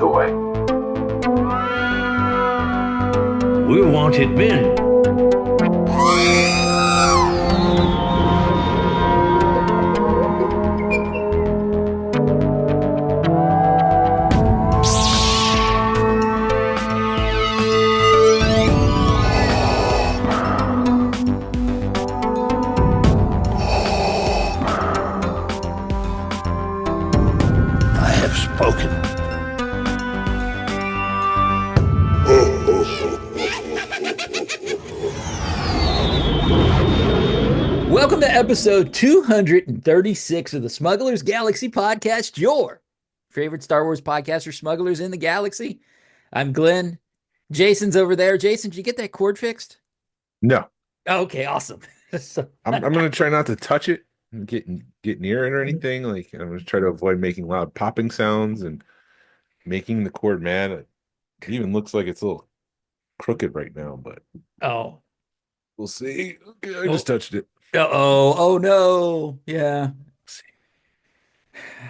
the way. We're wanted men. I have spoken. Welcome to episode 236 of the Smugglers Galaxy Podcast, your favorite Star Wars podcast or smugglers in the galaxy. I'm Glenn. Jason's over there. Jason, did you get that cord fixed? No, Okay, awesome. So- I'm gonna try not to touch it and get near it or anything. Like I'm gonna try to avoid making loud popping sounds and making the cord mad. It even looks like it's a little crooked right now, but oh, we'll see. Okay, I just touched it. oh no. Yeah.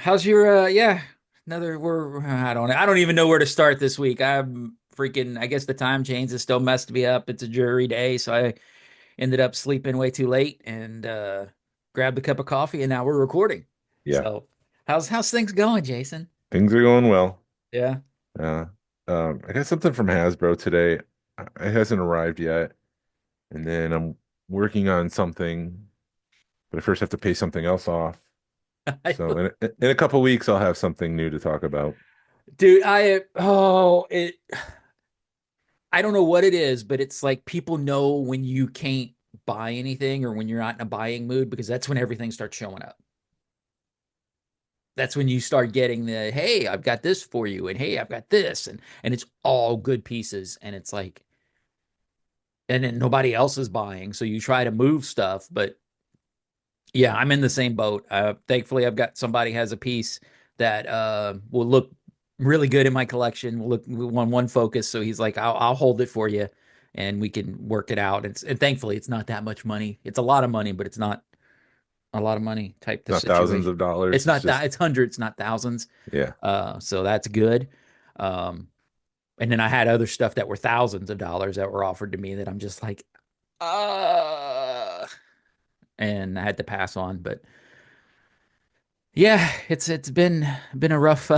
How's your yeah, we're I don't even know where to start this week. I'm freaking I guess the time change has still messed me up. It's a jury day, so I ended up sleeping way too late and grabbed a cup of coffee and now we're recording. Yeah, So how's things going, Jason? things are going well. Yeah. Uh, I got something from Hasbro today. It hasn't arrived yet, and then I'm working on something, but I first have to pay something else off. So in a couple weeks, I'll have something new to talk about. Dude, I don't know what it is, but it's like people know when you can't buy anything or when you're not in a buying mood because that's when everything starts showing up. That's when you start getting the hey, I've got this for you, and hey, I've got this, and it's all good pieces, and it's like, and then nobody else is buying, so you try to move stuff, but yeah, I'm in the same boat. Thankfully, I've got somebody has a piece that will look really good in my collection. Will look one focus, so he's like, I'll hold it for you, and we can work it out. And thankfully, it's not that much money. It's a lot of money, but it's not a lot of money type the Not thousands situation. of dollars. It's It's not that just it's hundreds, not thousands. yeah. So that's good. Um, and then I had other stuff that were thousands of dollars that were offered to me that I'm just like, uh, and I had to pass on. But yeah, it's been a rough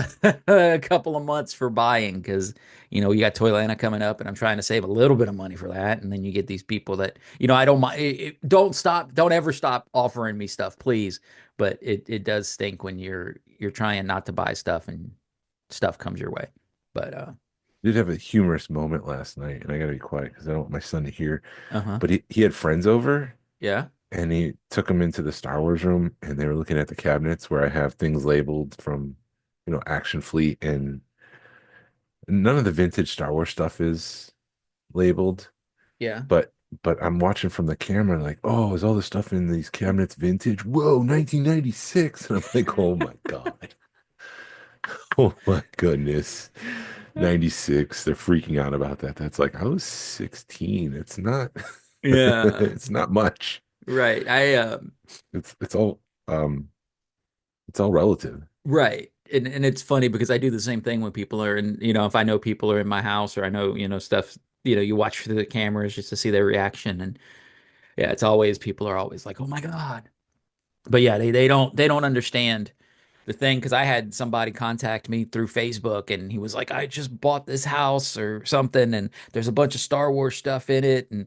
couple of months for buying because you got Toylanta coming up, and I'm trying to save a little bit of money for that, and then you get these people that I don't mind. Don't ever stop offering me stuff, please. But it does stink when you're trying not to buy stuff and stuff comes your way. But Did have a humorous moment last night, and I gotta be quiet because I don't want my son to hear. uh-huh, But he had friends over, yeah, and he took them into the Star Wars room, and they were looking at the cabinets where I have things labeled from, Action Fleet, and none of the vintage Star Wars stuff is labeled. yeah. But I'm watching from the camera, like, oh, is all the stuff in these cabinets vintage? Whoa, 1996, and I'm like, oh my God, oh my goodness. 96. They're freaking out about that. That's like I was 16. It's not Yeah, it's not much. right. It's um it's all relative. Right. And it's funny because I do the same thing when people are in, if I know people are in my house or I know, stuff, you watch through the cameras just to see their reaction. And yeah, it's always people are always like, "Oh my God." But yeah, they don't understand the thing because I had somebody contact me through Facebook and he was like, "I just bought this house or something and there's a bunch of Star Wars stuff in it and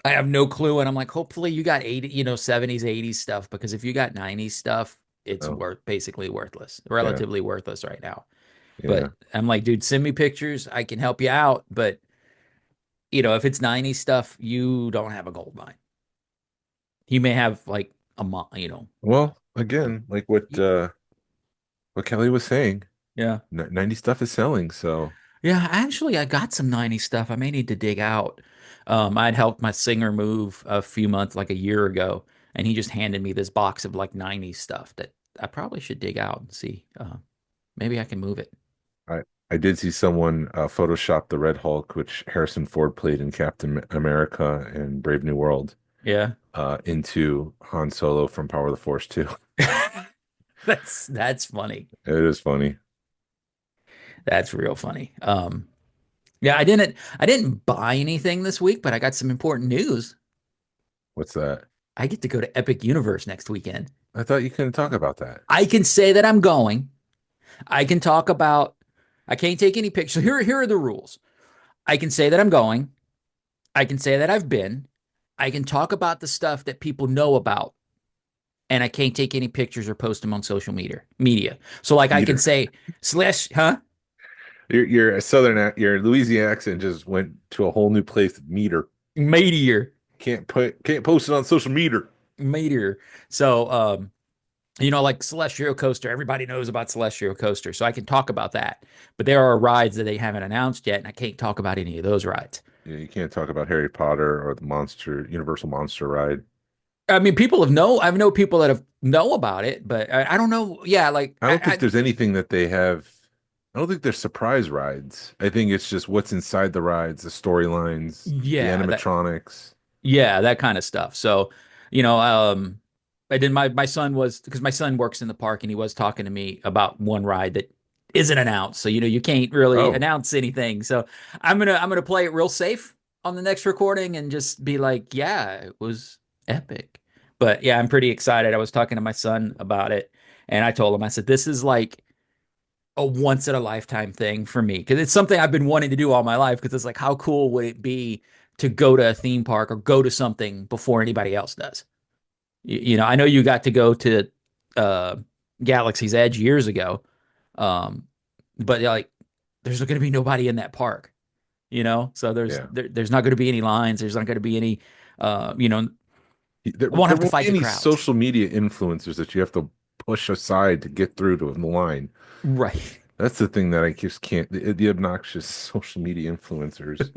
I have no clue." And I'm like, "Hopefully you got 80, 70s, 80s stuff because if you got 90s stuff, it's Oh, basically worthless, yeah. relatively worthless right now." Yeah. But I'm like, dude, send me pictures. I can help you out. But if it's 90s stuff, you don't have a gold mine. You may have like a Well, again, like what Kelly was saying, yeah. 90 stuff is selling, so Yeah, actually, I got some 90s stuff. I may need to dig out. I'd helped my singer move a few months, like a year ago, and he just handed me this box of like 90s stuff that I probably should dig out and see. Maybe I can move it. I I did see someone Photoshop the Red Hulk, which Harrison Ford played in Captain America and Brave New World, Yeah. into Han Solo from Power of the Force 2. That's funny. It is funny. That's real funny. Yeah, I didn't buy anything this week, but I got some important news. What's that? I get to go to Epic Universe next weekend. I thought you couldn't talk about that. I can say that I'm going. I can talk about I can't take any pictures. Here are the rules. I can say that I'm going. I can say that I've been. I can talk about the stuff that people know about, and I can't take any pictures or post them on social media. So like I can Meter. say slash, huh? Your your Louisiana accent just went to a whole new place. Meter. Meteor. Can't post it on social media. Meteor. So like Celestial Coaster, everybody knows about Celestial Coaster, so I can talk about that. But there are rides that they haven't announced yet, and I can't talk about any of those rides. Yeah, you can't talk about Harry Potter or the Monster Universal Monster ride. I mean, I know people that have know about it, but I don't know. Yeah, like I don't think there's anything that they have. I don't think there's surprise rides. I think it's just what's inside the rides, the storylines, the yeah, animatronics. that kind of stuff. So, I did my son was because my son works in the park and he was talking to me about one ride that isn't announced. So, you can't really Oh, announce anything. So I'm gonna play it real safe on the next recording and just be like, yeah, it was epic. But yeah, I'm pretty excited. I was talking to my son about it and I told him, I said, this is like a once in a lifetime thing for me because it's something I've been wanting to do all my life because it's like, how cool would it be to go to a theme park or go to something before anybody else does? I know you got to go to uh, Galaxy's Edge years ago, um, but like, there's going to be nobody in that park, so yeah. there's not going to be any lines. There's not going to be any, There, I won't there have to won't be fight the any crowds. social media influencers that you have to push aside to get through to the line. Right. That's the thing that I just can't. The obnoxious social media influencers.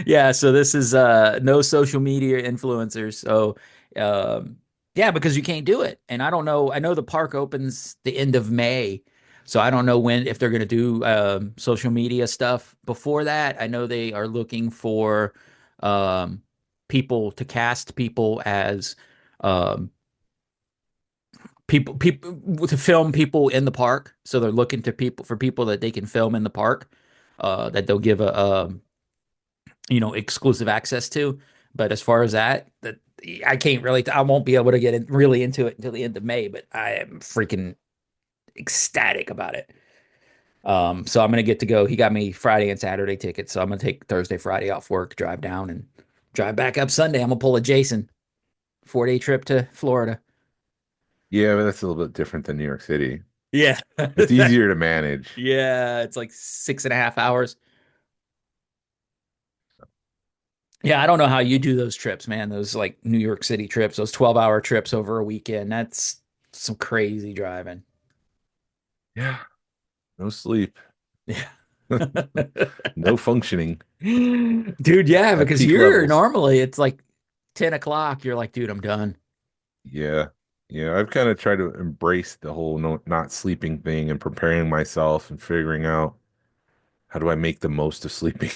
Yeah, so this is no social media influencers. So um yeah, because you can't do it. And I don't know. I know the park opens the end of May. So I don't know when if they're going to do social media stuff before that. I know they are looking for um people to cast people as um people to film people in the park. So they're looking to people that they can film in the park that they'll give a exclusive access to. But as far as that I can't really, I won't be able to get really into it until the end of May, but I am freaking ecstatic about it. So I'm gonna get to go. He got me Friday and Saturday tickets, so I'm gonna take Thursday, Friday off work, drive down and drive back up Sunday. I'm gonna pull a Jason 4-day trip to Florida. Yeah, but that's a little bit different than New York City. Yeah. It's easier to manage. Yeah, it's like 6.5 hours. Yeah, I don't know how you do those trips, man. Those like New York City trips, those 12-hour trips over a weekend. That's some crazy driving. Yeah, no sleep, Yeah. no functioning Dude, yeah, at because peak you're levels. normally it's like 10 o'clock. You're like, dude, I'm done. Yeah. Yeah, I've kind of tried to embrace the whole not sleeping thing and preparing myself and figuring out how do I make the most of sleeping.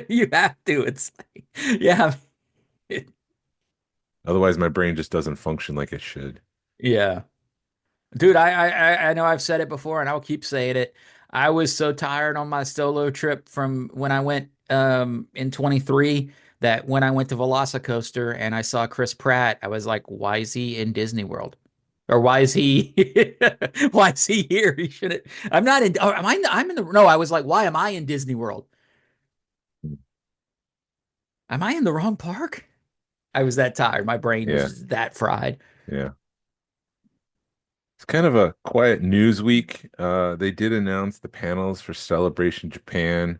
You have to. It's like, yeah. Otherwise, my brain just doesn't function like it should. Yeah. Dude, I know I've said it before and I'll keep saying it. I was so tired on my solo trip from when I went in 23 that when I went to Velocicoaster and I saw Chris Pratt, I was like, why is he in Disney World? Or why is he why is he here? He shouldn't. I'm not in oh, am I in I'm in the no, I was like, why am I in Disney World? Am I in the wrong park? I was that tired. My brain was Yeah, just that fried. yeah. It's kind of a quiet news week. They did announce the panels for Celebration Japan.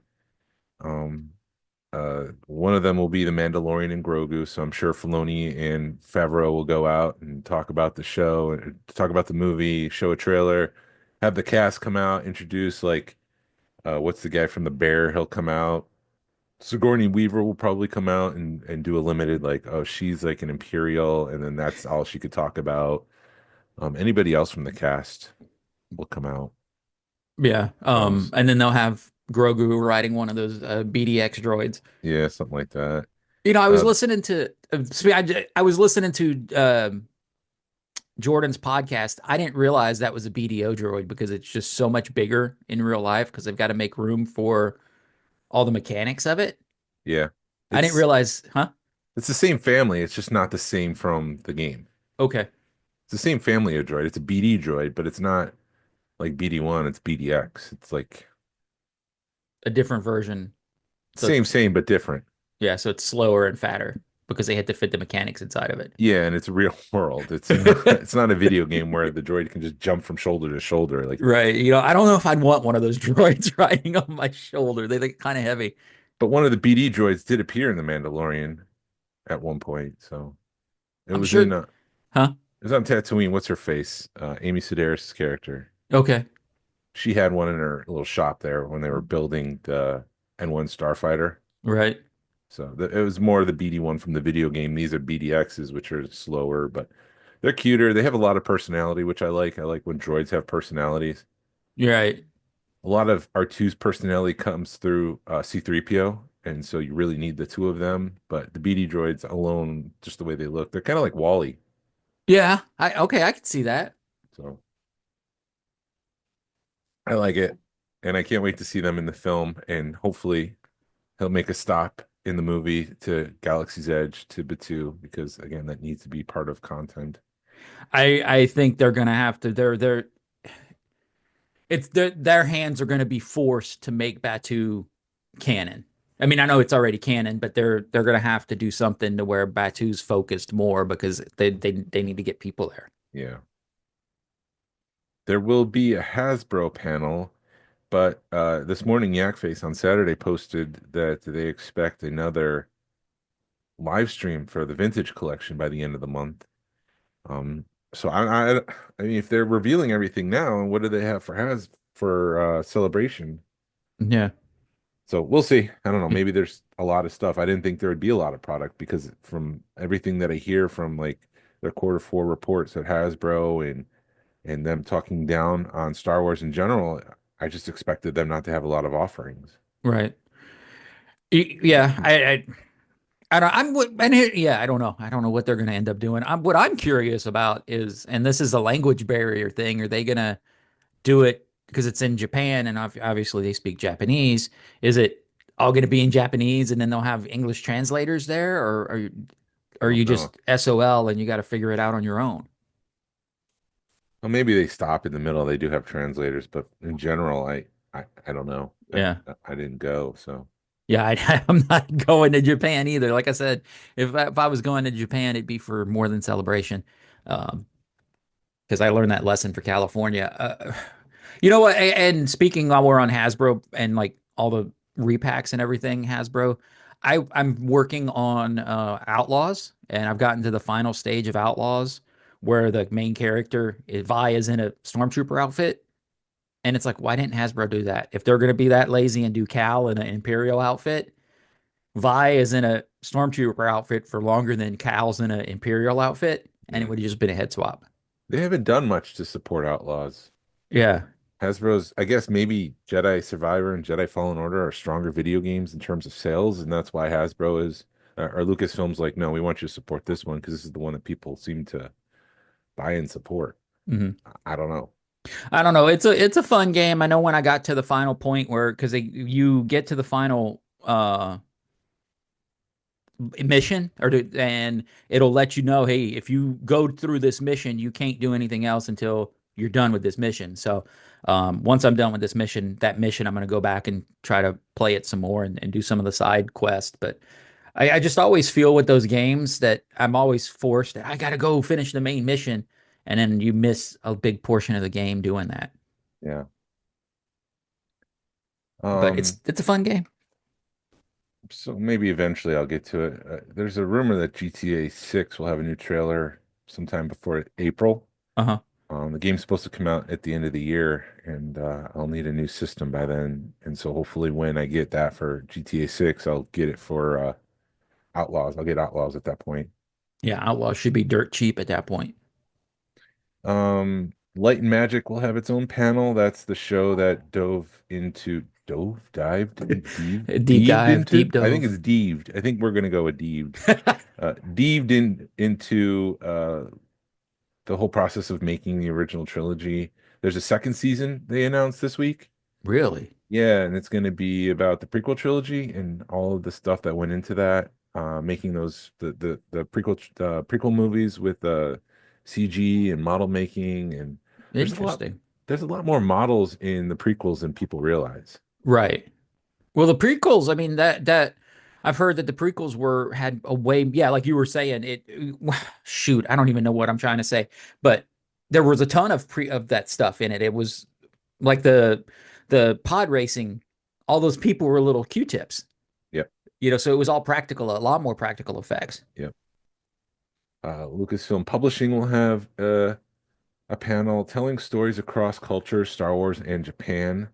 Um, one of them will be the Mandalorian and Grogu, so I'm sure Filoni and Favreau will go out and talk about the show and talk about the movie, show a trailer, have the cast come out, introduce like what's the guy from the Bear? He'll come out. Sigourney Weaver will probably come out and do a limited like, oh, she's like an Imperial, and then that's all she could talk about. Anybody else from the cast will come out. Yeah. So And then they'll have Grogu riding one of those BDX droids. yeah, something like that. I was Uh, listening to I was listening to Jordan's podcast, I didn't realize that was a BDO droid because it's just so much bigger in real life because they've got to make room for all the mechanics of it. Yeah. I didn't It's realize, huh? it's the same family. It's just not the same from the game. Okay, It's the same family of droid. It's a BD droid, but it's not like BD1, it's BDX. It's like a different version. So same, it's same, but different. yeah, so it's slower and fatter because they had to fit the mechanics inside of it. Yeah, and it's real world. It's not a video game where the droid can just jump from shoulder to shoulder. Like, Right. I don't know if I'd want one of those droids riding on my shoulder. They look kind of heavy. but one of the BD droids did appear in The Mandalorian at one point. So it I'm was in sure, it huh? was on Tatooine. What's her face? Amy Sedaris' character. Okay. She had one in her little shop there when they were building the N1 Starfighter. Right. So it was more of the BD one from the video game. These are BDXs, which are slower, but they're cuter. They have a lot of personality, which I like. I like when droids have personalities. You're right. A lot of R2's personality comes through C3PO, and so you really need the two of them. But the BD droids alone, just the way they look, they're kind of like Wally. Yeah. I can see that. So I like it, and I can't wait to see them in the film. And hopefully, he'll make a stop in the movie to Galaxy's Edge to Batuu because again, that needs to be part of content. I think they're gonna have to. They're it's their hands are gonna be forced to make Batu canon. I mean, I know it's already canon, but they're gonna have to do something to where Batu's focused more because they need to get people there. Yeah. There will be a Hasbro panel, but this morning Yakface on Saturday posted that they expect another live stream for the vintage collection by the end of the month. So I mean, if they're revealing everything now, what do they have for Has for celebration? Yeah. So we'll see. I don't know. Maybe there's a lot of stuff. I didn't think there would be a lot of product because from everything that I hear from like their quarter 4 reports at Hasbro and them talking down on Star Wars in general, I just expected them not to have a lot of offerings. Right. Yeah. I don't. And here, yeah. I don't know what they're going to end up doing. What I'm curious about is, and this is a language barrier thing. Are they going to do it because it's in Japan and obviously they speak Japanese? Is it all going to be in Japanese and then they'll have English translators there, or I are you don't know. just SOL and you got to figure it out on your own? Well, maybe they stop in the middle. They do have translators, but in general, I don't know. Yeah. I didn't go, so Yeah, I'm not going to Japan either. Like I said, if I was going to Japan, it'd be for more than celebration. Um, because I learned that lesson for California. You know what? And speaking while we're on Hasbro and like all the repacks and everything, Hasbro, I'm working on Outlaws, and I've gotten to the final stage of Outlaws where the main character Vi is in a stormtrooper outfit, and it's like, why didn't Hasbro do that? If they're going to be that lazy and do Cal in an Imperial outfit, Vi is in a stormtrooper outfit for longer than Cal's in an Imperial outfit, and it yeah. would have just been a head swap. They haven't done much to support Outlaws. Yeah. Hasbro's, I guess maybe Jedi Survivor and Jedi Fallen Order are stronger video games in terms of sales, and that's why Hasbro is or Lucasfilm's like, no, we want you to support this one because this is the one that people seem to buy and support. Mhm. I don't know. I don't know. It's a fun game. I know when I got to the final point where because you get to the final mission and it'll let you know, hey, if you go through this mission, you can't do anything else until you're done with this mission. So once I'm done with this mission, that mission, I'm going to go back and try to play it some more and do some of the side quests. But I just always feel with those games that I'm always forced. I got to go finish the main mission, and then you miss a big portion of the game doing that. Yeah. But Um, it's a fun game. so maybe eventually I'll get to it. There's a rumor that GTA 6 will have a new trailer sometime before April. Uh-huh. The game's supposed to come out at the end of the year, and I'll need a new system by then. And so hopefully, when I get that for GTA 6, I'll get it for Outlaws. I'll get Outlaws at that point. Yeah, Outlaw should be dirt cheap at that point. Light and Magic will have its own panel. That's the show that Deep deeved dive, into. deep I think dove. it's deeved. I think we're gonna go with deeved. Deeved into the whole process of making the original trilogy. There's a second season they announced this week. Really? Yeah, and it's going to be about the prequel trilogy and all of the stuff that went into that, making those the prequel movies with CG and model making, and there's a lot Interesting. there's a lot more models in the prequels than people realize. Right. Well, the prequels, I mean that I've heard that the prequels were had a way, yeah, like you were saying, shoot, I don't even know what I'm trying to say, but there was a ton of pre of that stuff in it. It was like the pod racing, all those people were little Q-tips, Yep, so it was all practical, a lot more practical effects. yep. Lucasfilm Publishing will have a panel telling stories across cultures, Star Wars and Japan.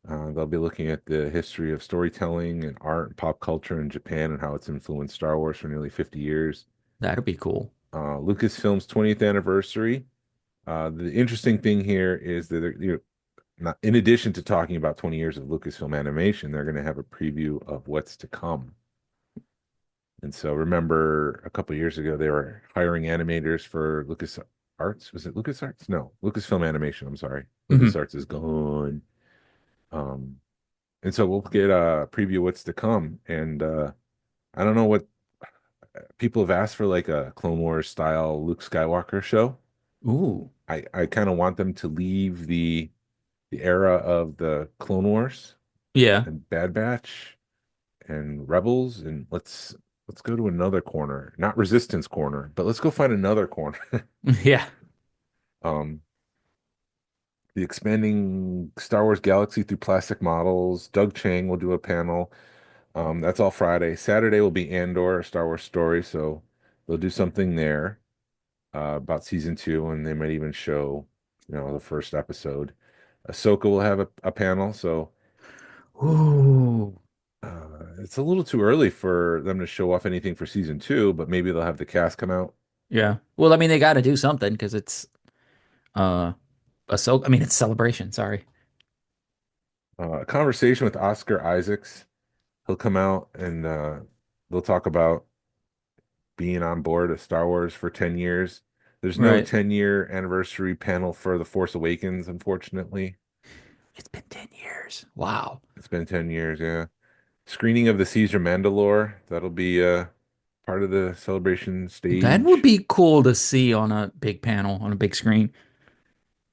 They'll be looking at the history of storytelling and art and pop culture in Japan and how it's influenced Star Wars for nearly 50 years. That'd be cool. Lucasfilm's 20th anniversary. The interesting thing here is that not in addition to talking about 20 years of Lucasfilm animation, they're going to have a preview of what's to come. And so remember a couple of years ago they were hiring animators for LucasArts. Was it LucasArts? No, Lucasfilm Animation. I'm sorry. Hmm. LucasArts is gone. Um, and so we'll get a preview of what's to come. And I don't know what people have asked for, like a Clone Wars style Luke Skywalker show. Ooh, I kind of want them to leave the era of the Clone Wars yeah, and Bad Batch and Rebels, and let's go to another corner, not Resistance corner, but let's go find another corner. yeah. um, the expanding Star Wars galaxy through plastic models. Doug Chang will do a panel. That's all Friday. Saturday will be Andor, a Star Wars story, so they'll do something there about season two, and they might even show, the first episode. Ahsoka will have a panel, so Ooh, it's a little too early for them to show off anything for season two, but maybe they'll have the cast come out. yeah. Well, I mean, they got to do something because it's uh I mean, it's celebration. Sorry. A conversation with Oscar Isaacs. He'll come out and they'll talk about being on board of Star Wars for 10 years. There's no Right. 10-year anniversary panel for The Force Awakens, unfortunately. It's been 10 years. Wow. It's been 10 years, yeah. Screening of the Caesar Mandalore. That'll be part of the celebration That would stage. be cool to see on a big panel, on a big screen.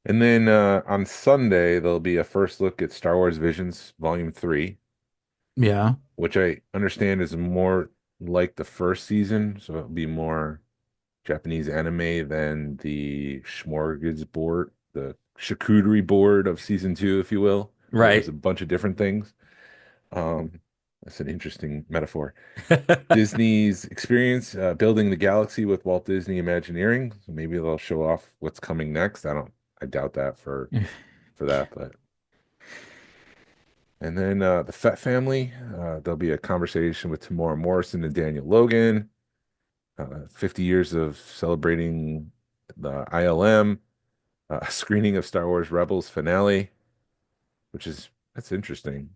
And then on Sunday, there'll be a first look at Star Wars Visions Volume 3, Yeah. which I understand is more like the first season. So it'll be more Japanese anime than the smorgasbord, the charcuterie board of season two, if you will, where there's a Right. bunch of different things. Um, that's an interesting metaphor. Disney's experience building the galaxy with Walt Disney Imagineering. So maybe they'll show off what's coming next. I doubt that for that, but and then the Fett family. There'll be a conversation with Tamora Morrison and Daniel Logan. 50 years of celebrating the ILM. A screening of Star Wars Rebels finale, that's interesting.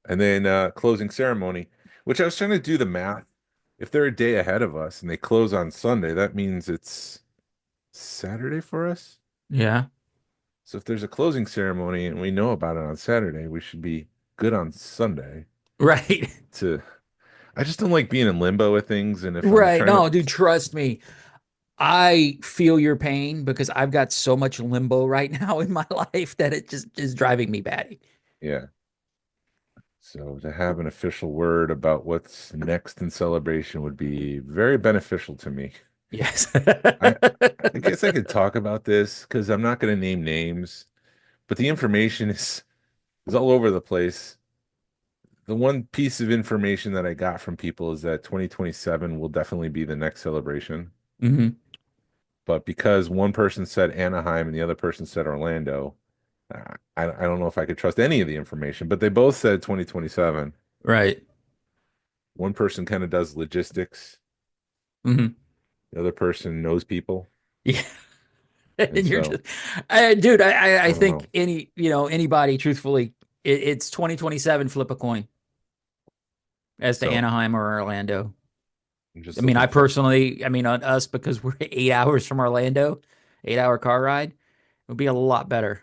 And then closing ceremony, which I was trying to do the math. If they're a day ahead of us and they close on Sunday, that means it's Saturday for us. Yeah. So if there's a closing ceremony and we know about it on Saturday, we should be good on Sunday Right. to I just don't like being in limbo with things. And if I'm Right. trying to, No, dude, trust me. I feel your pain because I've got so much limbo right now in my life that it just is driving me batty. yeah. So to have an official word about what's next in celebration would be very beneficial to me. Yes. I I guess I could talk about this because I'm not going to name names, but the information is all over the place. The one piece of information that I got from people is that 2027 will definitely be the next celebration. Hmm. But because one person said Anaheim and the other person said Orlando, I don't know if I could trust any of the information, but they both said 2027. Right. One person kind of does logistics, Hmm. the other person knows people. Yeah. And And you're so just, dude, I I don't think know. anybody, truthfully, it's 2027, flip a coin as to So Anaheim or Orlando. I'm I just mean, looking for. I mean, on us because we're 8 hours from Orlando, 8 hour car ride would be a lot better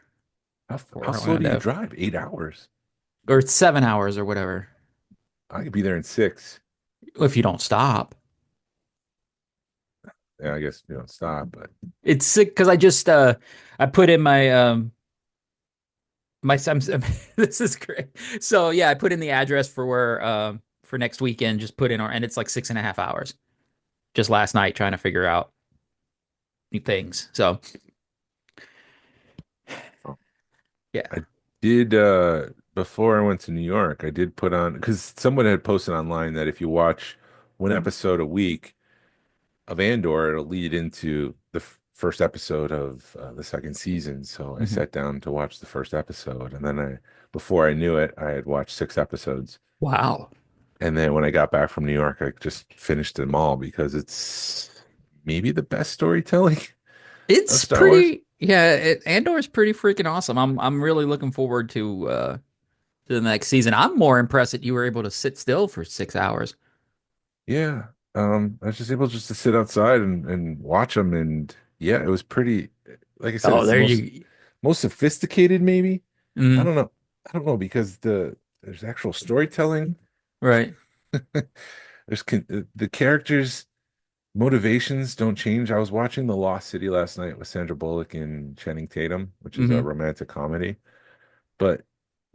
How for slow do you Orlando, drive? 8 hours. or it's 7 hours or whatever I could be there in 6. if you don't stop. Yeah, I guess you don't stop, but It's sick because I put in my son's this is great. So yeah, I put in the address for where for next weekend, just put in our and it's like 6.5 hours just last night trying to figure out new things. So oh, yeah. I did before I went to New York, I did put on because someone had posted online that if you watch one episode a week of Andor, it'll lead into the first episode of the second season. So I Mhm. sat down to watch the first episode, and then before I knew it, I had watched 6 episodes. Wow. And then when I got back from New York, I just finished them all because it's maybe the best storytelling of It's Star Wars. pretty, yeah, Andor is pretty freaking awesome. I'm really looking forward to the next season. I'm more impressed that you were able to sit still for 6 hours. Yeah. I was just able just to sit outside and watch them, and yeah, it was pretty. Like I said, Oh, it's the there most you most sophisticated, maybe. I mm, don't know. I don't know because there's actual storytelling. right. The characters' motivations don't change. I was watching The Lost City last night with Sandra Bullock and Channing Tatum, which is a Hmm. romantic comedy. But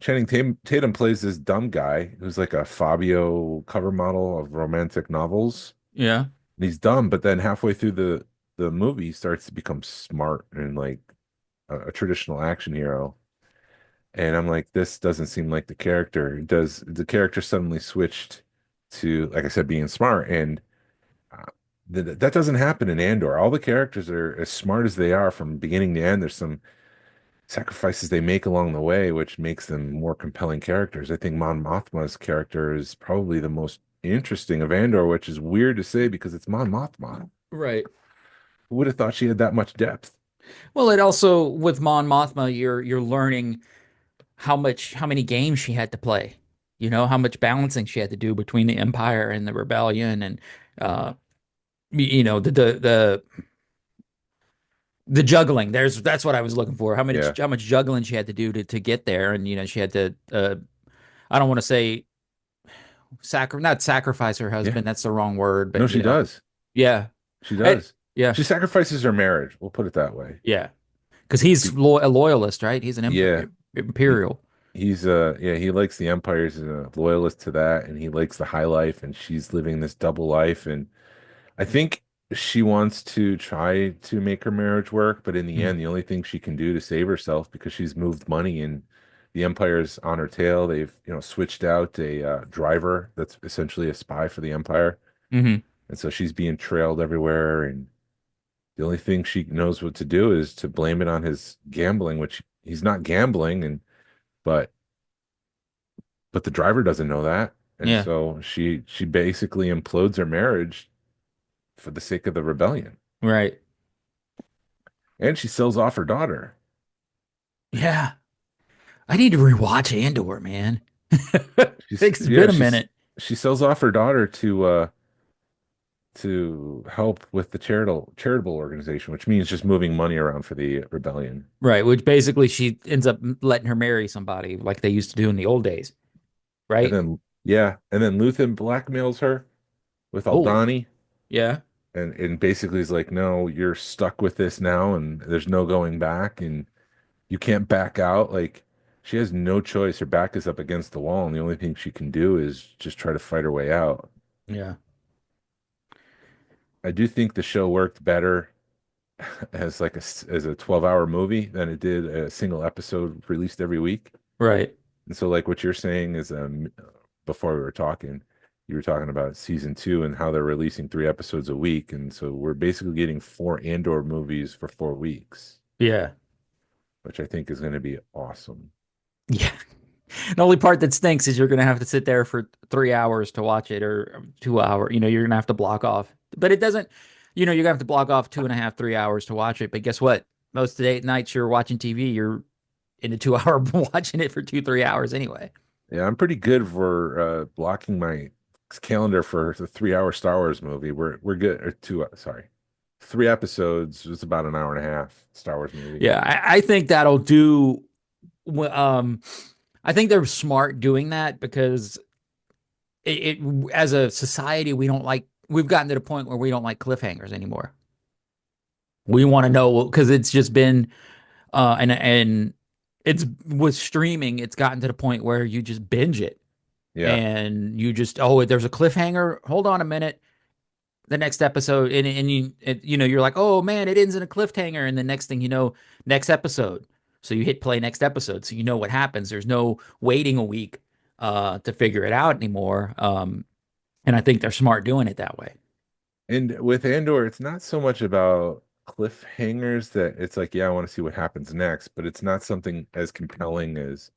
Tatum plays this dumb guy who's like a Fabio cover model of romantic novels. Yeah. And he's dumb, but then halfway through the movie, he starts to become smart and like a traditional action hero. And I'm like, this doesn't seem like the character. Does the character suddenly switched to, like I said, being smart? And uh, that doesn't happen in Andor. All the characters are as smart as they are from beginning to end. There's some sacrifices they make along the way, which makes them more compelling characters. I think Mon Mothma's character is probably the most interesting of Andor, which is weird to say because it's Mon Mothma. Right. Who would have thought she had that much depth? Well, it also with Mon Mothma, you're learning how many games she had to play. You know, how much balancing she had to do between the Empire and the Rebellion and uh the juggling. That's what I was looking for. Yeah, How much juggling she had to do to get there, and she had to I don't want to say not sacrifice her yeah. husband. That's the wrong word, No, but she does. yeah, She I, does. yeah, She sacrifices her marriage. We'll put it that way. yeah, because he's Be a loyalist, right? He's an yeah, he, imperial. he's yeah, he likes the Empire. He's a loyalist to that, and he likes the high life, and she's living this double life. And I think she wants to try to make her marriage work, but in the Mm, end, the only thing she can do to save herself because she's moved money and the Empire's on her tail. They've, switched out a driver that's essentially a spy for the Empire, hmm. and so she's being trailed everywhere. And the only thing she knows what to do is to blame it on his gambling, which he's not gambling, and but the driver doesn't know that, and Yeah, so she basically implodes her marriage for the sake of the rebellion. right. And she sells off her daughter. Yeah, I need to rewatch Andor, man. She's It's yeah, been a minute. she sells off her daughter to help with the charitable organization, which means just moving money around for the rebellion. Right, which basically she ends up letting her marry somebody like they used to do in the old days, And right? then yeah, and then Luthen blackmails her with Oh, Aldani yeah, and basically is like, no, you're stuck with this now and there's no going back and you can't back out. Like she has no choice. Her back is up against the wall, and the only thing she can do is just try to fight her way out. yeah, I do think the show worked better as as a 12-hour movie than it did a single episode released every week. right. And so like what you're saying is before we were talking, you were talking about season 2 and how they're releasing 3 episodes a week. And so we're basically getting 4 Andor movies for 4 weeks, Yeah, which I think is going to be awesome. yeah. The only part that stinks is you're gonna have to sit there for 3 hours to watch it, or 2 hours. You're gonna have to block off. But it doesn't. You're gonna have to block off 2.5, 3 hours to watch it. But guess what? Most of the nights you're watching TV, you're in a 2 hour watching it for 2, 3 hours anyway. Yeah, I'm pretty good for blocking my calendar for the 3 hour Star Wars movie, we're good. Or two, sorry, 3 episodes. It's about an hour and a half Star Wars movie. Yeah, I think that'll do. Um, I think they're smart doing that because it as a society we don't like. We've gotten to the point where we don't like cliffhangers anymore. We want to know because it's just been and it's with streaming, it's gotten to the point where you just binge it Yeah. and you just there's a cliffhanger. Hold on a minute. The next episode and you're like, oh man, it ends in a cliffhanger, and the next thing you know, next episode. So you hit play next episode, so you know what happens. There's no waiting a week to figure it out anymore. And I think they're smart doing it that way. And with Andor, it's not so much about cliffhangers that it's like, yeah, I want to see what happens next, but it's not something as compelling as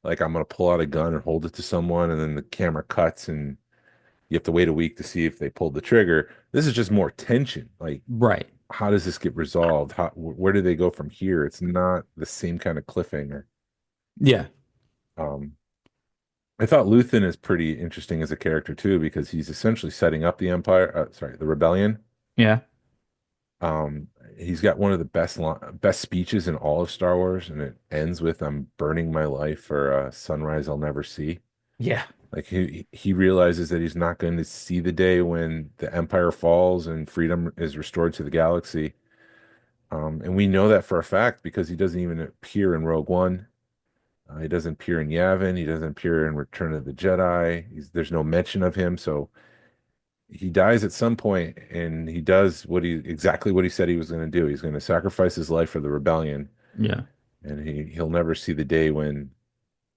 like I'm gonna pull out a gun and hold it to someone, and then the camera cuts and you have to wait a week to see if they pulled the trigger. This is just more tension. Like, Right. how does this get resolved? Where do they go from here? It's not the same kind of cliffhanger. Yeah. Um, I thought Luthen is pretty interesting as a character too, because he's essentially setting up the Empire, sorry, the rebellion. Yeah. Um, he's got one of the best speeches in all of Star Wars, and it ends with "I'm burning my life for a sunrise I'll never see." Yeah. Like he realizes that he's not going to see the day when the Empire falls and freedom is restored to the galaxy. And we know that for a fact because he doesn't even appear in Rogue One. He doesn't appear in Yavin. He doesn't appear in Return of the Jedi. There's no mention of him. So he dies at some point, and he does exactly what he said he was going to do. He's going to sacrifice his life for the rebellion, Yeah. and he'll never see the day when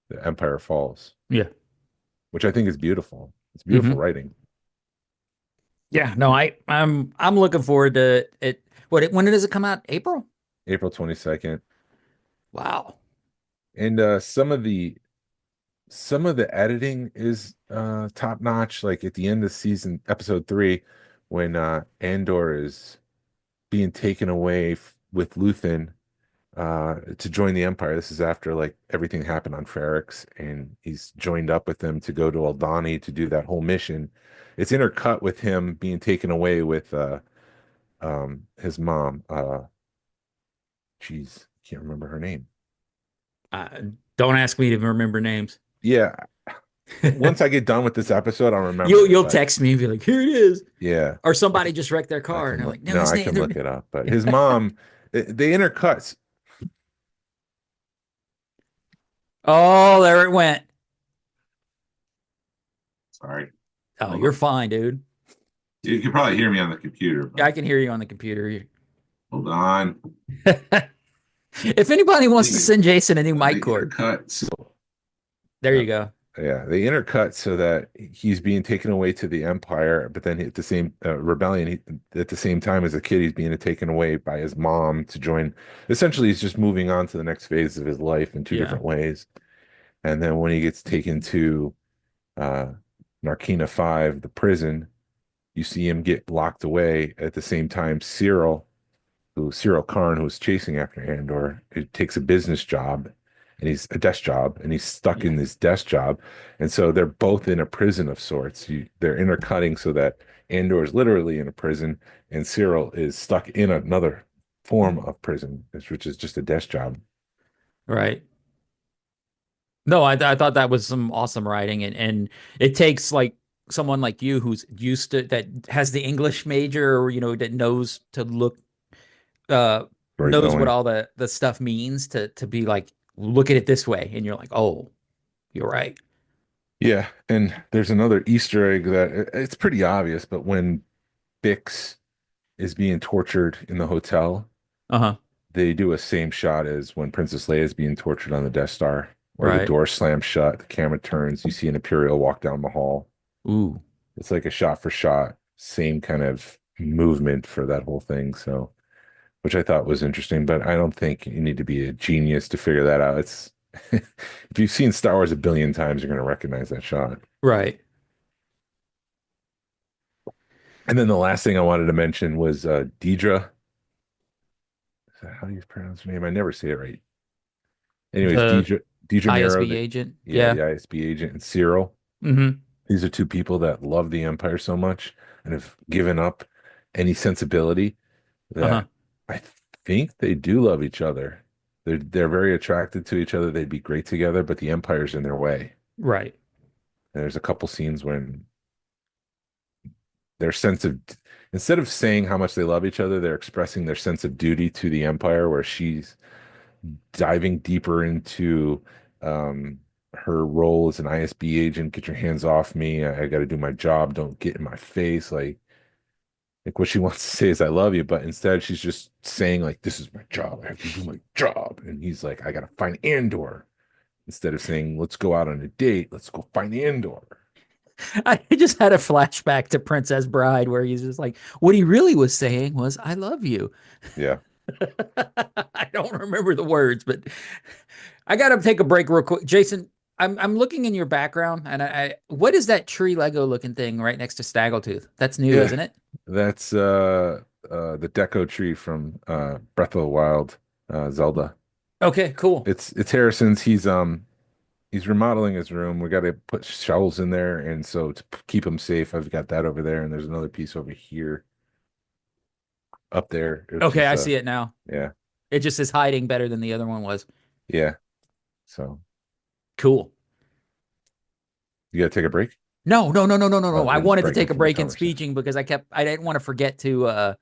the Empire falls, Yeah. which I think is beautiful. It's beautiful Hmm. writing. Yeah. No, I'm looking forward to it. When does it come out? April? April 22nd. Wow. And some of the editing is top notch. Like at the end of season episode 3, when Andor is being taken away with Luthen to join the Empire. This is after like everything happened on Ferrix, and he's joined up with them to go to Aldhani to do that whole mission. It's intercut with him being taken away with his mom. Jeez, can't remember her name. Uh, don't ask me to remember names. Yeah, once I get done with this episode, I'll remember it. You'll But text me and be like, here it is. yeah, Or I somebody can, just wrecked their I car and can they're look. like, no, No, his I name. can look it up. But his mom, they intercuts. Oh, there it went. Sorry. Oh, Hold you're on. fine, dude. You can probably hear me on the computer, but I can hear you on the computer. hold on. If anybody wants Thing to is, send Jason a new they mic cord, intercut. there Uh, you go. yeah, they intercut so that he's being taken away to the Empire, but then at the same rebellion, at the same time as a kid, he's being taken away by his mom to join. Essentially, he's just moving on to the next phase of his life in two Yeah. different ways. And then when he gets taken to uh, Narkina 5, the prison, you see him get locked away. At the same time, Cyril Karn, who's chasing after Andor, it takes a business job, and he's a desk job, and he's stuck Yeah. in this desk job, and so they're both in a prison of sorts. They're intercutting so that Andor is literally in a prison, and Cyril is stuck in another form of prison, which is just a desk job. Right. No, I thought that was some awesome writing, and it takes like someone like you who's used to that has the English major, or that knows to look uh knows what Storytelling. all the stuff means to be like, look at it this way, and you're like, oh, you're right. Yeah, and there's another Easter egg that it's pretty obvious, but when Bix is being tortured in the hotel, Uh-huh. they do a same shot as when Princess Leia is being tortured on the Death Star, where the Right. door slams shut, the camera turns, you see an Imperial walk down the hall. Ooh. It's like a shot for shot, same kind of movement for that whole thing. So, which I thought was interesting, but I don't think you need to be a genius to figure that out. It's if you've seen Star Wars a billion times, you're going to recognize that shot. Right. And then the last thing I wanted to mention was Deidre. Is that how you pronounce her name? I never say it right. Anyways, The Deidre Mero, ISB agent. yeah, Yeah. the ISB agent, and Cyril. Mm-hmm. These are two people that love the Empire so much and have given up any sensibility Uh-huh. that I think they do love each other. They're very attracted to each other. They'd be great together, but the Empire's in their way. Right. And there's a couple scenes when their sense of instead of saying how much they love each other, they're expressing their sense of duty to the Empire, where she's diving deeper into um, her role as an ISB agent. Get your hands off me. I got to do my job. Don't get in my face. Like what she wants to say is I love you, but instead she's just saying like this is my job. I have to do my job. And he's like, I gotta find Andor. Instead of saying, let's go out on a date, let's go find Andor. I just had a flashback to Princess Bride where he's just like, what he really was saying was, I love you. Yeah. I don't remember the words, but I gotta take a break real quick. Jason, I'm looking in your background and what is that tree Lego looking thing right next to Snaggletooth? That's new, Yeah. isn't it? That's the Deco tree from Breath of the Wild, Zelda. Okay, cool. It's Harrison's. He's remodeling his room. We got to put shelves in there, and so to keep him safe, I've got that over there, and there's another piece over here, up there, which Okay, is I see it now. yeah, It just is hiding better than the other one was. yeah. So Cool. you got to take a break. No, no, no, no, no, no, no. I We're just wanted to breaking take a from the break in conversation. speeching because I didn't want to forget to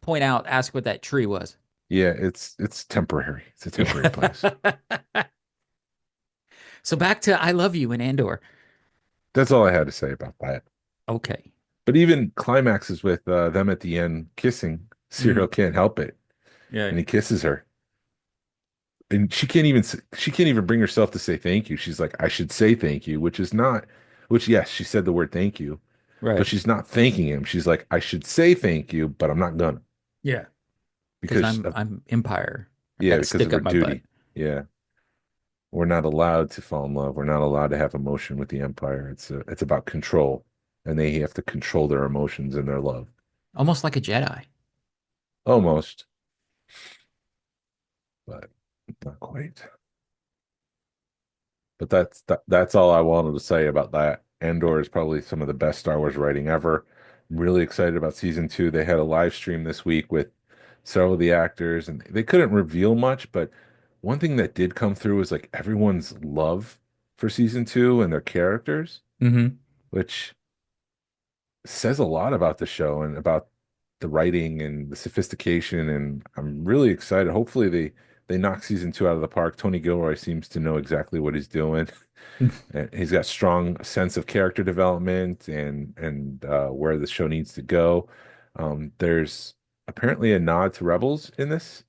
point out, ask what that tree was. Yeah, it's temporary. It's a temporary place. Yeah. So back to I love you in Andor. That's all I had to say about that. Okay. But even climaxes with them at the end kissing, Mm, Cyril can't help it, yeah. and he kisses her, and she can't even bring herself to say thank you. She's like, I should say thank you, which is not, which yes, she said the word thank you, but Right. she's not thanking him. She's like, I should say thank you, but I'm not gonna Yeah. Because because of I'm Empire. I got yeah, to because stick of her up my butt. duty. Yeah, we're not allowed to fall in love. We're not allowed to have emotion with the Empire. It's about control, and they have to control their emotions and their love. Almost like a Jedi. Almost, but not quite. But that's all I wanted to say about that. Andor is probably some of the best Star Wars writing ever. I'm really excited about season two. They had a live stream this week with several of the actors, and they couldn't reveal much, but one thing that did come through was like everyone's love for season two and their characters, Mm-hmm. which says a lot about the show and about the writing and the sophistication. And I'm really excited. Hopefully they knock season two out of the park. Tony Gilroy seems to know exactly what he's doing. And he's got strong sense of character development and where the show needs to go. There's apparently a nod to Rebels in this.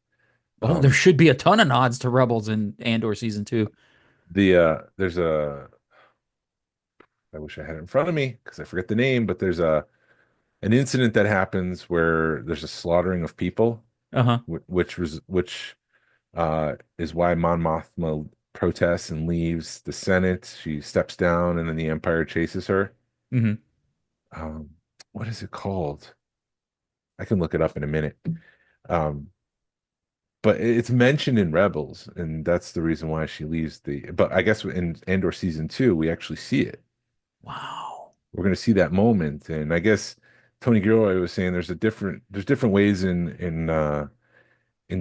Oh, there Um, should be a ton of nods to Rebels in Andor season two. there's a I wish I had it in front of me because I forget the name, but there's a an incident that happens where there's a slaughtering of people, Uh-huh. which is why Mon Mothma protests and leaves the Senate. She steps down, and then the Empire chases her. Mm-hmm. Um, what is it called? I can look it up in a minute. Um, but it's mentioned in Rebels, and that's the reason why she leaves the. But I guess in Andor season two, we actually see it. Wow. We're going to see that moment, and I guess Tony Gilroy was saying there's different ways in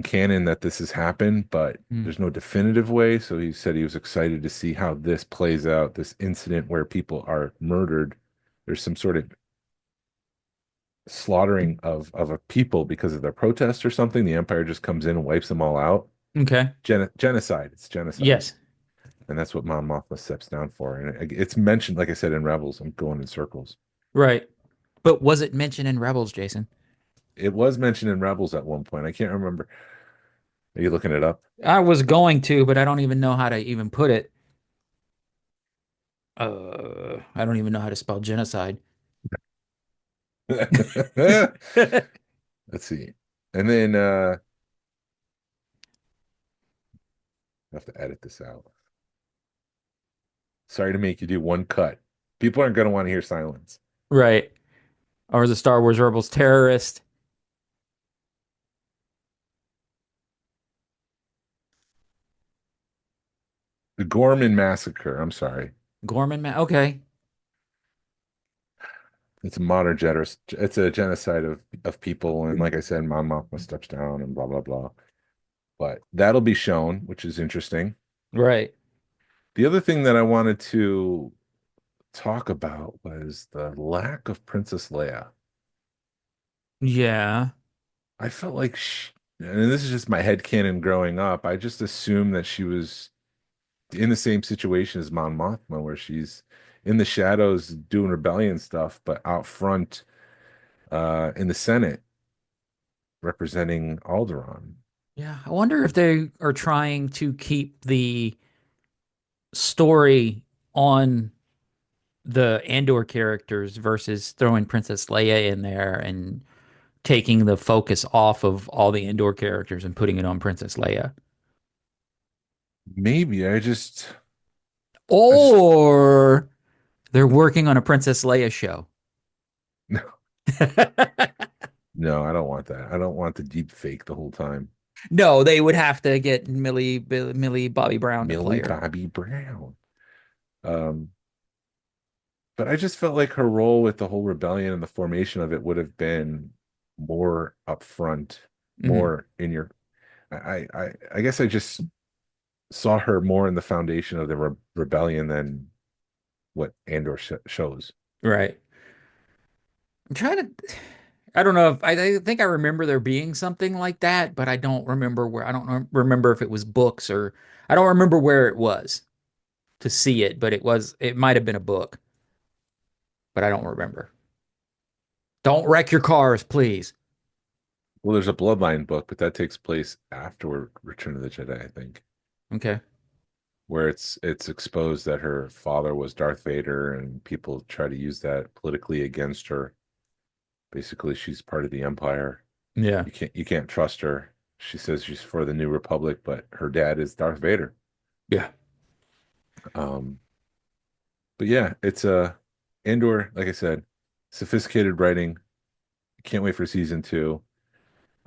canon that this has happened, but Mm. there's no definitive way. So he said he was excited to see how this plays out, this incident where people are murdered. There's some sort of slaughtering of a people because of their protest or something. The Empire just comes in and wipes them all out. Okay. Genocide. It's genocide. Yes. And that's what Mon Mothma steps down for. And it's mentioned, like I said, in Rebels. I'm going in circles. Right. But was it mentioned in Rebels, Jason? It was mentioned in Rebels at one point. I can't remember. Are you looking it up? I was going to, but I don't even know how to even put it. I don't even know how to spell genocide. Let's see. And then I have to edit this out. Sorry to make you do one cut. People aren't going to want to hear silence. Right. Or the Star Wars Rebels terrorist. The Gorman Massacre. I'm sorry. Gorman man. Okay. It's a modern it's a genocide of people, and like I said, Mon Mothma steps down and blah blah blah. But that'll be shown, which is interesting. Right. The other thing that I wanted to talk about was the lack of Princess Leia. Yeah. I felt like and this is just my headcanon growing up. I just assumed that she was in the same situation as Mon Mothma, where she's in the shadows doing rebellion stuff, but out front in the Senate representing Alderaan. Yeah. I wonder if they are trying to keep the story on the Andor characters versus throwing Princess Leia in there and taking the focus off of all the Andor characters and putting it on Princess Leia. Maybe I just Or they're working on a Princess Leia show. no, I don't want that. I don't want the deep fake the whole time. No, they would have to get Millie Bobby Brown to play Millie her. Bobby Brown. Um, but I just felt like her role with the whole rebellion and the formation of it would have been more upfront, Hmm. more in your. I guess I just saw her more in the foundation of the rebellion than what Andor shows. Right. I'm trying to. I don't know if I think I remember there being something like that, but I don't remember where. I don't remember if it was books or I don't remember where it was to see it, but it was. It might have been a book, but I don't remember. Don't wreck your cars, please. Well, there's a Bloodline book, but that takes place after Return of the Jedi, I think, Okay. where it's exposed that her father was Darth Vader, and people try to use that politically against her. Basically, she's part of the Empire. Yeah. You can't trust her. She says she's for the New Republic, but her dad is Darth Vader. Yeah. Um, but yeah, it's a Andor, like I said, sophisticated writing. Can't wait for season two.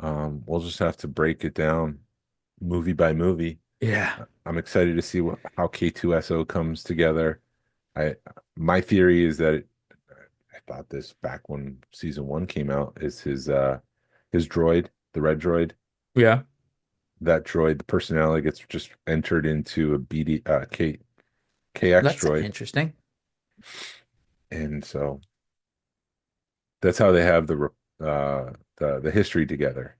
We'll just have to break it down movie by movie. Yeah. I'm excited to see how K2SO comes together. I My theory is that I thought this back when season one came out is his droid, the red droid. Yeah. That droid, the personality gets just entered into a KX That's droid, interesting. and so that's how they have the history together.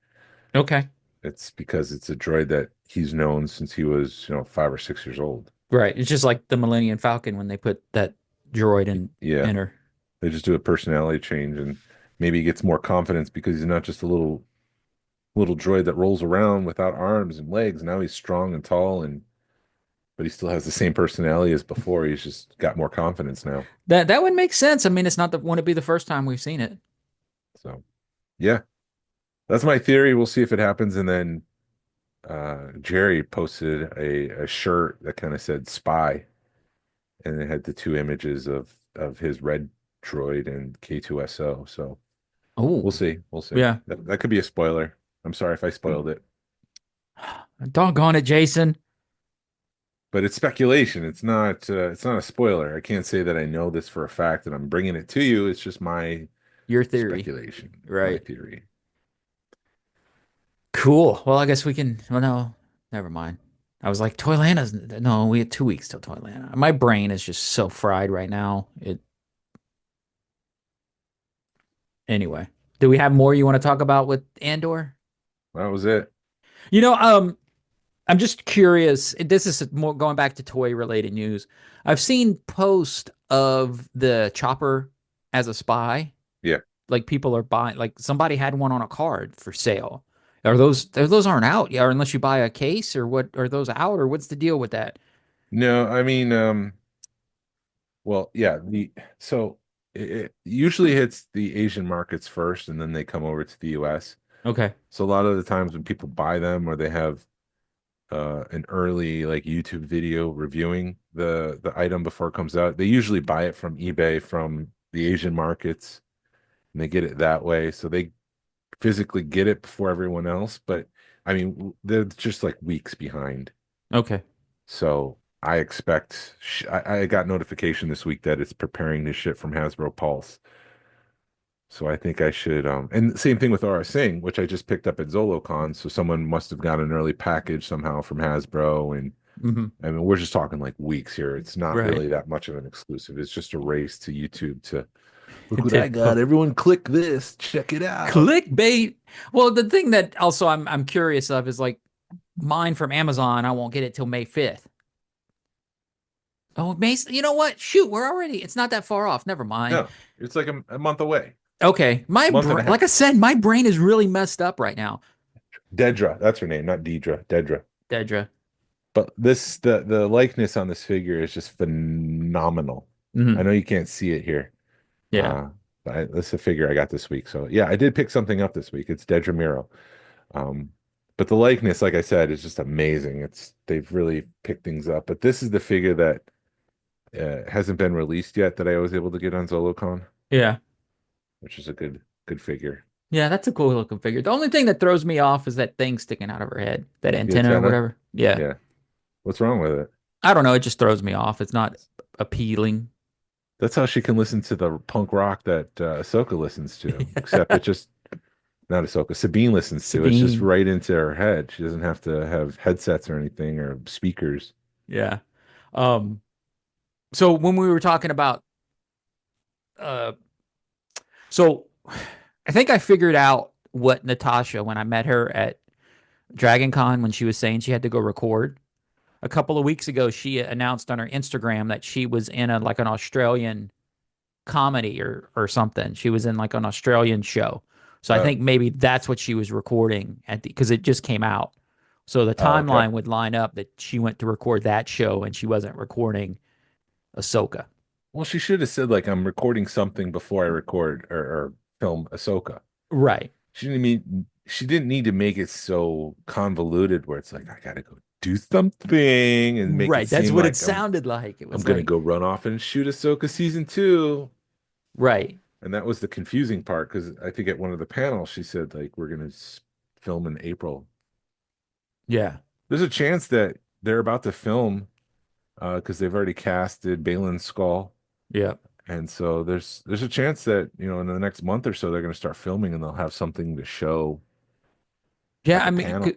Okay. It's because it's a droid that he's known since he was 5 or 6 years old. Right. It's just like the Millennium Falcon when they put that droid Yeah, in her. they just do a personality change, and maybe he gets more confidence because he's not just a little droid that rolls around without arms and legs. Now he's strong and tall, and but he still has the same personality as before. He's just got more confidence now. That would make sense. I mean, it's not the wouldn't it be the first time we've seen it. So yeah, that's my theory. We'll see if it happens. And then Jerry posted a shirt that kind of said spy, and it had the two images of his red droid and K2SO. So we'll Oh, see. We'll see. yeah. That could be a spoiler. I'm sorry if I spoiled it, Doggone it, Jason. but it's speculation. It's not a spoiler. I can't say that I know this for a fact and I'm bringing it to you. It's just my Your theory. speculation, my Right. theory. Cool. Well, I guess we can. Well, no, never mind. I was like, Toylanda's. No, we had 2 weeks till Toylanda. My brain is just so fried right now. Anyway. Do we have more you want to talk about with Andor? That was it. You know, I'm just curious. This is more going back to toy related news. I've seen posts of the chopper as a spy. Yeah. Like people are buying, like somebody had one on a card for sale. Those aren't out yet, or unless you buy a case, or what are those out, or what's the deal with that? No, I mean, well, yeah, the so it usually hits the Asian markets first and then they come over to the US. Okay. So a lot of the times when people buy them or they have an early like YouTube video reviewing the item before it comes out, they usually buy it from eBay from the Asian markets and they get it that way. So they physically get it before everyone else, but I mean, they're just like weeks behind. Okay. So I expect I got notification this week that it's preparing to ship from Hasbro Pulse. So I think I should and same thing with RS Sing, which I just picked up at ZoloCon. So someone must have got an early package somehow from Hasbro. And Hmm. I mean we're just talking like weeks here. It's not Right. really that much of an exclusive. It's just a race to YouTube to look what I got. To Everyone click this, check it out. clickbait. Well, the thing that also I'm curious of is like mine from Amazon. I won't get it till May 5th. Oh, May, you know what? Shoot, we're already, it's not that far off. Never mind. No, it's like a month away. Okay. Month and a Like I half. said, my brain is really messed up right now. Dedra, that's her name, not Deidre. Dedra. Dedra. But the likeness on this figure is just phenomenal. I Hmm. know you can't see it here. Yeah. Uh, this is a figure I got this week. So yeah, I did pick something up this week. It's Dedra Miro. Um, but the likeness, like I said, is just amazing. They've really picked things up. But this is the figure that hasn't been released yet that I was able to get on ZoloCon, Yeah. which is a good figure. Yeah, that's a cool looking figure. The only thing that throws me off is that thing sticking out of her head, that The antenna or antenna, whatever. Yeah. yeah. What's wrong with it? I don't know. It just throws me off. It's not appealing. That's how she can listen to the punk rock that Ahsoka listens to, except it just not Ahsoka, Sabine listens to. It's just Sabine. right into her head. She doesn't have to have headsets or anything or speakers. Yeah. Um, so when we were talking about uh so I think I figured out what Natasha when I met her at Dragon Con when she was saying she had to go record. A couple of weeks ago, she announced on her Instagram that she was in a like an Australian comedy or something. She was in like an Australian show. So I Oh, think maybe that's what she was recording at the because it just came out. So the oh, okay. timeline would line up that she went to record that show and she wasn't recording Ahsoka. Well, she should have said like I'm recording something before I record or film Ahsoka. Right. She didn't need to make it so convoluted where it's like I gotta go do something and make it Right. That's seem what it like sounded like. It I'm was gonna like, go run off and shoot Ahsoka season 2. right. And that was the confusing part because I think at one of the panels she said like we're gonna film in April. Yeah. There's a chance that they're about to film because they've already casted Balin Skull, Yeah. and so there's a chance that in the next month or so they're gonna start filming and they'll have something to show Yeah. at I the mean, panel.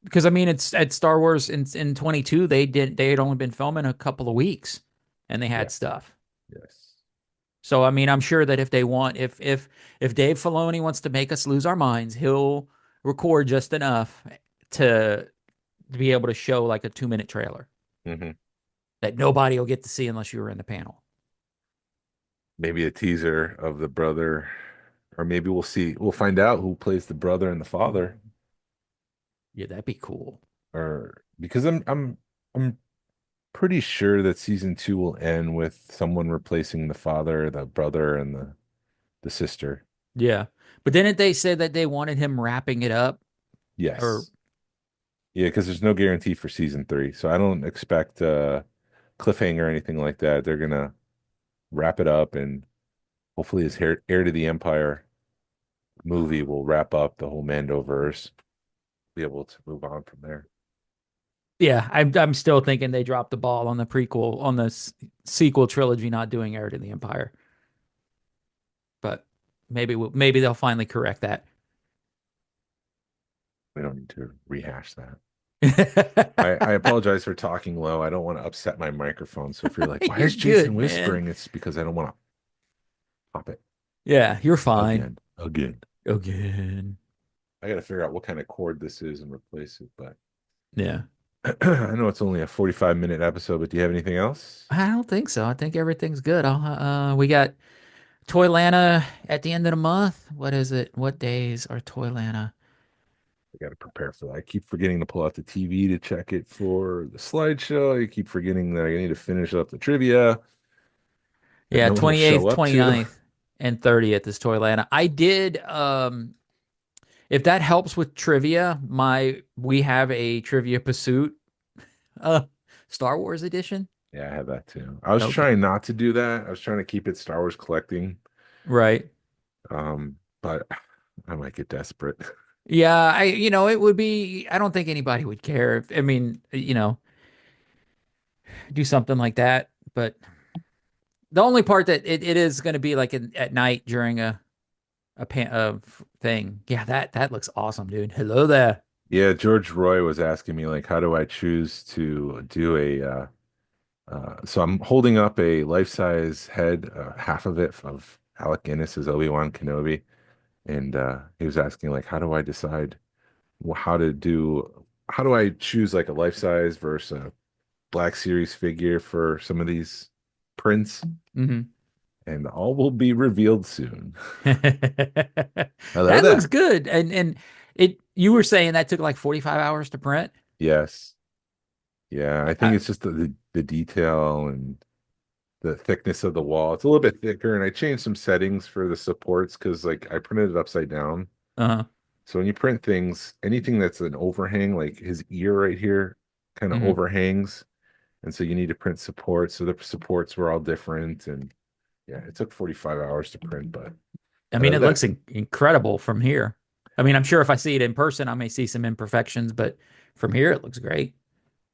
because I mean, it's at Star Wars in 22, they had only been filming a couple of weeks and they Yeah. had stuff. Yes. So I mean, I'm sure that if they want, if Dave Filoni wants to make us lose our minds, he'll record just enough to be able to show like a 2 minute trailer Hmm. that nobody will get to see unless you were in the panel. Maybe a teaser of the brother, or maybe we'll find out who plays the brother and the father, Yeah, that'd be cool. or because I'm pretty sure that season 2 will end with someone replacing the father, the brother, and the sister. Yeah, but didn't they say that they wanted him wrapping it up? Or Yes. Yeah, because there's no guarantee for season 3. So I don't expect cliffhanger or anything like that. They're gonna wrap it up and hopefully his heir to the Empire movie will wrap up the whole Mandoverse, be able to move on from there. yeah, I'm still thinking they dropped the ball on the prequel on the sequel trilogy, not doing Heir to the Empire. But maybe they'll finally correct that. We don't need to rehash that. I apologize for talking low. I don't want to upset my microphone. So if you're like, why You're is Jason good, man. whispering? It's because I don't want to pop it Yeah, you're fine. again. Again. Again. I got to figure out what kind of cord this is and replace it. But Yeah. I know it's only a 45-minute episode, but do you have anything else? I don't think so. I think everything's good. We got Toylanta at the end of the month. What is it? What days are Toylanta? I got to prepare for that. I keep forgetting to pull out the TV to check it for the slideshow. I keep forgetting that I need to finish up the trivia that Yeah, no one will 28th, show up to. 29th, and 30th is Toylanta. I did if that helps with trivia, my we have a trivia pursuit uh Star Wars edition. Yeah, I have that too. I was Okay. trying not to do that. I was trying to keep it Star Wars collecting. Right. But I might get desperate. Yeah, it would be I don't think anybody would care if I mean, do something like that, but the only part that it is going to be like at night during a a pan of thing. Yeah, that looks awesome, dude. Hello there. Yeah, George Roy was asking me like, how do I choose to do a so I'm holding up a life-size head, half of it of Alec Guinness as Obi-Wan Kenobi, and he was asking like, how do I decide how to do, how do I choose like a life-size versus a Black Series figure for some of these prints, Hmm. and all will be revealed soon. Hello That looks there. good. And it you were saying that took like 45 hours to print? Yes. Yeah, I think Uh, it's just the detail and the thickness of the wall. It's a little bit thicker, and I changed some settings for the supports because like I printed it upside down. uh-huh. So when you print things, anything that's an overhang, like his ear right here, kind of Hmm. overhangs. And so you need to print supports. So the supports were all different. And yeah, it took 45 hours to print, but I I mean, love it looks that. incredible from here. I mean, I'm sure if I see it in person, I may see some imperfections, but from here it looks great.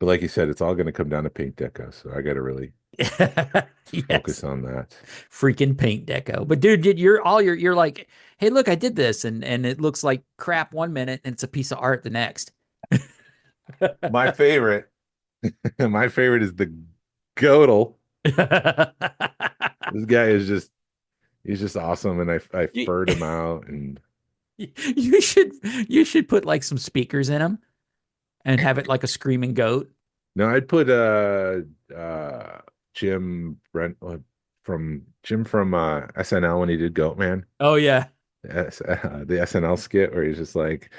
But like you said, it's all going to come down to paint deco. So I got to really Yes. focus on that. Freaking paint deco. But dude, you're like, hey, look, I did this, and it looks like crap one minute and it's a piece of art the next. My favorite, my favorite is the Godel. This guy is just, he's just awesome. And I You, furred him out. And you should you should put like some speakers in them and have it like a screaming goat. no, I'd put Jim Brent from Jim from SNL when he did Goatman. Oh yeah. The SNL skit where he's just like,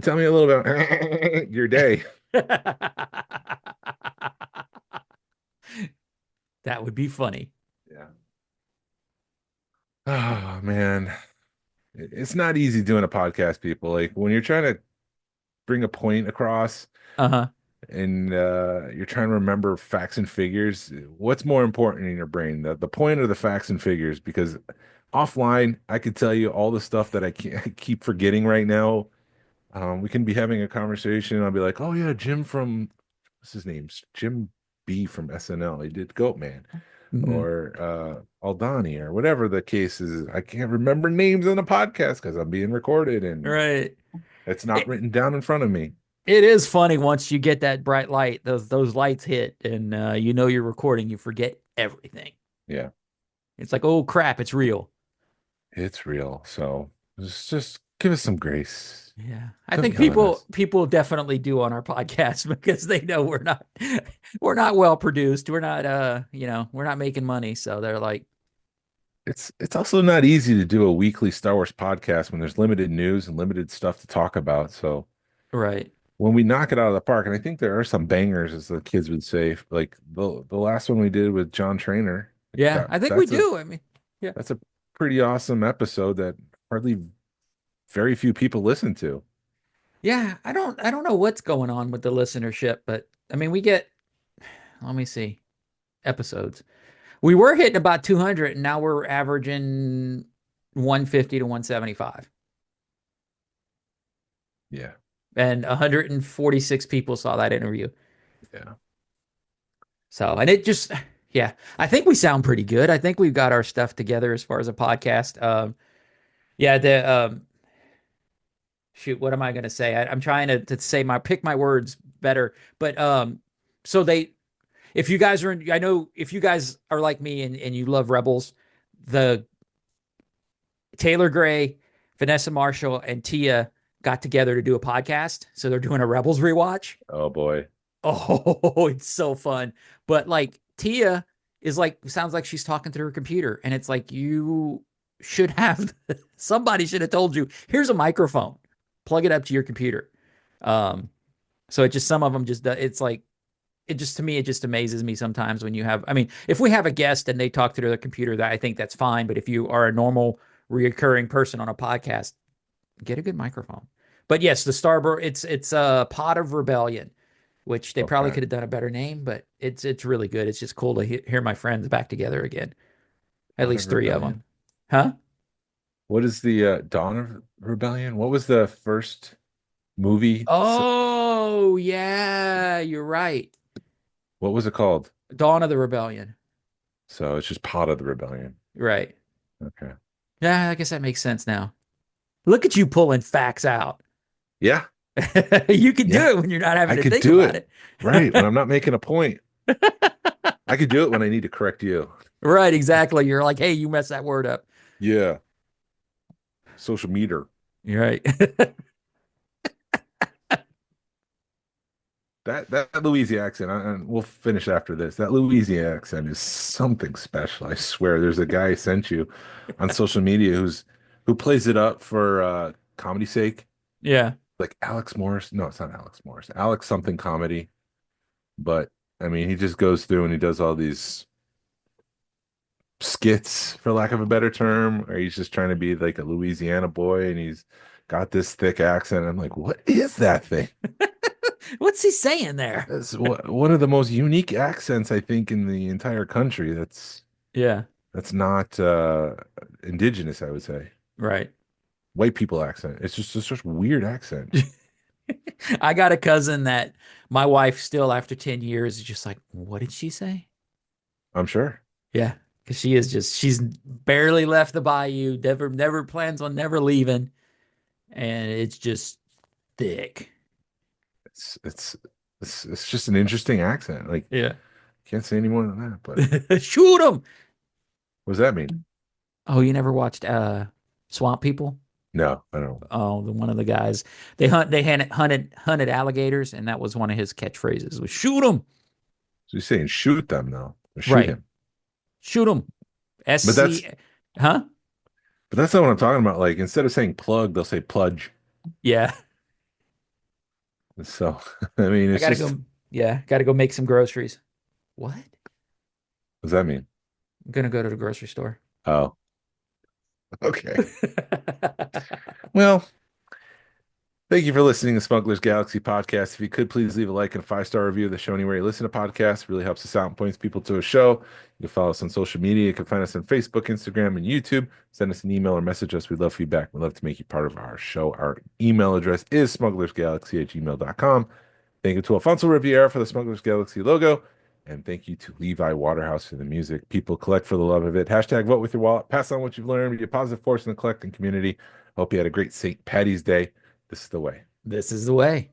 tell me a little about your day. That would be funny. Yeah. Oh man. It's not easy doing a podcast, people. Like when you're trying to bring a point across Uh-huh. and you're trying to remember facts and figures, what's more important in your brain, the point or the facts and figures? Because offline, I could tell you all the stuff that I can't I keep forgetting right now. We can be having a conversation. I'll be like, "Oh yeah, Jim from what's his name? Jim B from SNL. He did Goatman." Hmm. Or Aldani or whatever the case is. I can't remember names on the podcast because I'm being recorded and Right. it's not It, written down in front of me. it is funny once you get that bright light, those lights hit, and you know you're recording, you forget everything. Yeah, It's like, oh crap, it's real. it's real. So just give us some grace. Yeah. I Don't think be on us. people definitely do on our podcast because they know we're not well produced. We're not we're not making money. So they're like, It's also not easy to do a weekly Star Wars podcast when there's limited news and limited stuff to talk about. So right. when we knock it out of the park, and I think there are some bangers, as the kids would say, like the last one we did with John Trainer, like Yeah, I think we do. I mean, yeah. that's a pretty awesome episode that hardly very few people listen to. Yeah, I don't know what's going on with the listenership, but I mean, we get let me see episodes. We were hitting about 200 and now we're averaging 150 to 175. Yeah, And 146 people saw that interview. yeah. So, and it just yeah, I think we sound pretty good. I think we've got our stuff together as far as a podcast. Yeah, the shoot, what am I going to say? I'm trying to say my pick my words better, but so they if you guys are in, I know if you guys are like me and you love Rebels, the Taylor Gray, Vanessa Marshall, and Tia got together to do a podcast. So they're doing a Rebels rewatch. Oh boy. Oh, it's so fun. But like Tia is like sounds like she's talking through her computer. And it's like you should have somebody should have told you, here's a microphone. Plug it up to your computer. Um, so it just some of them just it's like it just to me it just amazes me sometimes when you have I mean if we have a guest and they talk to their computer that I think that's fine but if you are a normal reoccurring person on a podcast get a good microphone but yes the Starbird it's a Pod of Rebellion which they probably Okay. could have done a better name but it's really good it's just cool to hear my friends back together again at Dawn of least three of them Rebellion. huh What is the Dawn of Rebellion? What was the first movie? oh yeah you're right What was it called? Dawn of the Rebellion So it's just Pot of the Rebellion. right Okay. yeah I guess that makes sense now Look at you pulling facts out. Yeah, You can do yeah. it when you're not having I to could think do about it. it. Right. When I'm not making a point. I could do it when I need to correct you. Right, exactly. You're like, hey, you messed that word up. Yeah. Social meter. You're right. That Louisiana accent, and we'll finish after this. That Louisiana accent is something special. I swear. There's a guy I sent you on social media who plays it up for comedy's sake. Yeah. Like Alex Morris. No, it's not Alex Morris. Alex something comedy. But I mean, he just goes through and he does all these skits, for lack of a better term, or he's just trying to be like a Louisiana boy and he's got this thick accent. I'm like, what is that thing? What's he saying there? That's one of the most unique accents I think in the entire country. Yeah. That's not indigenous, I would say. Right. White people accent. It's just such a weird accent. I got a cousin that my wife still after 10 years is just like, what did she say? I'm sure. Yeah. Because she's barely left the bayou, never plans on never leaving. And it's just thick. It's it's it's just an interesting accent. Like Yeah. can't say any more than that. But Shoot them. what does that mean? Oh, you never watched Swamp People? No, I don't. Oh, one of the guys hunted alligators, and that was one of his catchphrases was shoot them. So you're saying shoot them though, or shoot Right. him. Shoot them. But that's SC, huh? but that's not what I'm talking about. Like instead of saying plug, they'll say pludge. Yeah. So I mean, I it's gotta just go. Yeah, gotta go make some groceries. What? I'm what does that mean? gonna go to the grocery store. Oh, okay. Well, thank you for listening to Smugglers Galaxy Podcast. If you could please leave a like and a 5-star review of the show anywhere you listen to podcasts. It really helps us out and points people to a show. You can follow us on social media. You can find us on Facebook, Instagram, and YouTube. Send us an email or message us. We'd love feedback. We'd love to make you part of our show. Our email address is smugglersgalaxy@gmail.com. Thank you to Alfonso Riviera for the Smugglers Galaxy logo. And thank you to Levi Waterhouse for the music. People collect for the love of it. Hashtag vote with your wallet. Pass on what you've learned. Be a positive force in the collecting community. Hope you had a great St. Patty's Day. This is the way. This is the way.